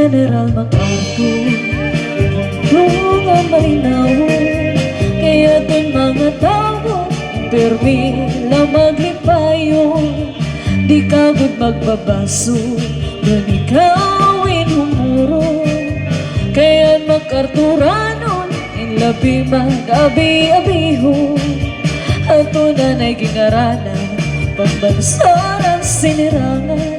General MacArthur mga malinawon, kaya doon mga tao permila maglipayon. Di kagod magbabaso, doon ikawin humuro. Kaya MacArthuranon, in labi mag-abi-abiho. Ato na na'y gingarana, pagbansaran sinirangan.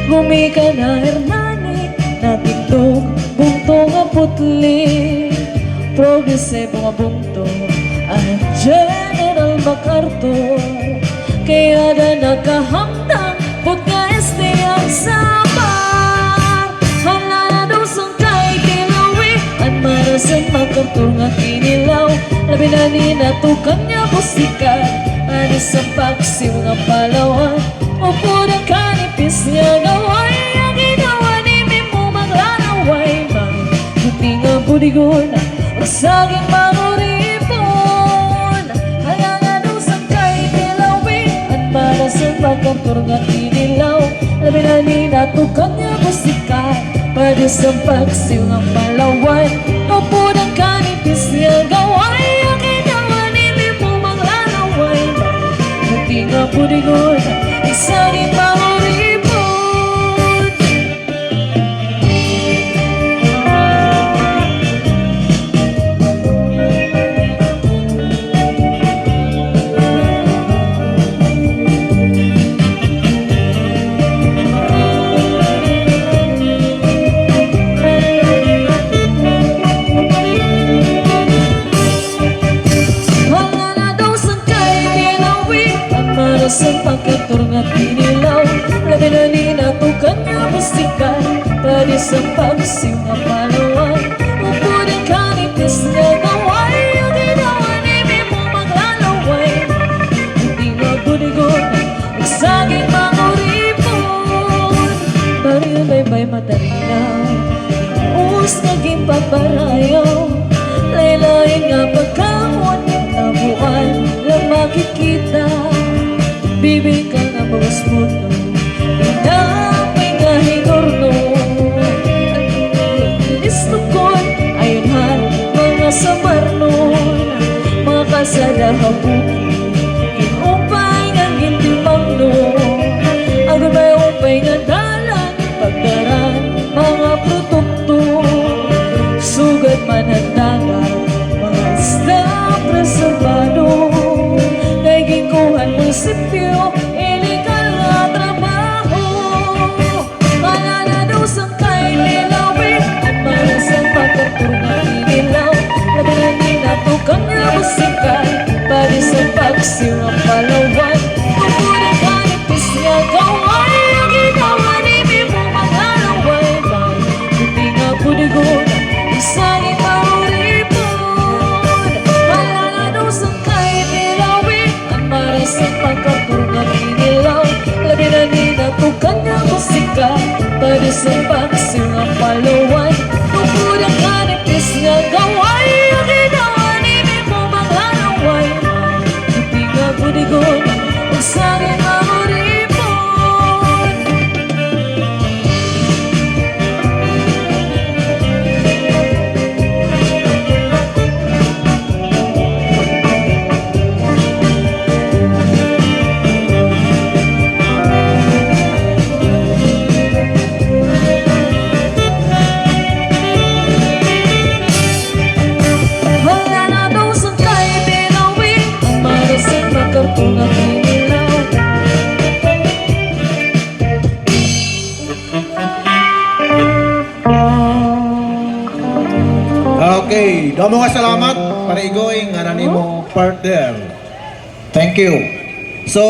Gumika na Hernani, natindog, bungto nga putli. Progresibo nga bungto, ang General MacArthur. Kaya na nakahamdang, put nga ang samar. Hala na daw sang kay Tilawi, at marasan MacArthur nga kinilaw. Labi na ninatukan niya musikan, ano sa paksiw nga palawan. Upo na kanipis niya gaway, ang ginawa ni Mimo maglalaway. Mabuti nga budigon, ang saging manguripon. Hala nga daw sang kay Tilawi, at marasan MacArthur nga kinilaw. Labi na ninatukan niya musikan, ano sa paksiw nga palawan. Upo na kanipis niya gaway, ang ginawa ni Mimo maglalaway. Mabuti nga budigon, isang ipanguripon. Wala na daw sang kay Tilawi, at marasan MacArthur nga kinilaw. Labi na ninatukan niya musikan, pwede sa pagsiw nga palawan. Upo na kanipis niya gaway, ang ginawa ni Mimo maglalaway. Hindi nga budigon, nagsaging manguripon. Baril bay-bay matarinaw, inuus naging paparayaw. Laylayin nga pagkawon, tabuan lang makikita. Bibig ka nga bawas mundo, pinapay nga hinurno. Inistukon, ayun han, mga samarnon. Mga kasada habuki, inupay nga gintimang no. Agad may upay nga dalan, pagdaran, mga produkto. Sugat man ang dagat, mga staff reservado. Nagingkuhan munisipyo, illegal na trabaho. Kala na daw sang kay Tilawi, at marasan MacArthur nga kinilaw. Labi na ninatukan niya musikan, pwede sa pagsiw ang palawan. Upo na kanipis niya gaway, ang ginawa ni Mimo maglalaway. Mabuti nga budigon, isang ipanguripon. Wala na daw sang kay Tilawi, at marasan MacArthur nga kinilaw. Labi na ninatukan niya musikan, pwede sa pagsiw ang palawan. Upo na kanipis niya gaway, ang ginawa ni Mimo maglalaway. Mabuti nga budigon, isang ipanguripon. Wala na daw sang kay Tilawi, at marasan MacArthur nga kinilaw. Okay, damo nga salamat para igoy nga nanimo partner. Thank you.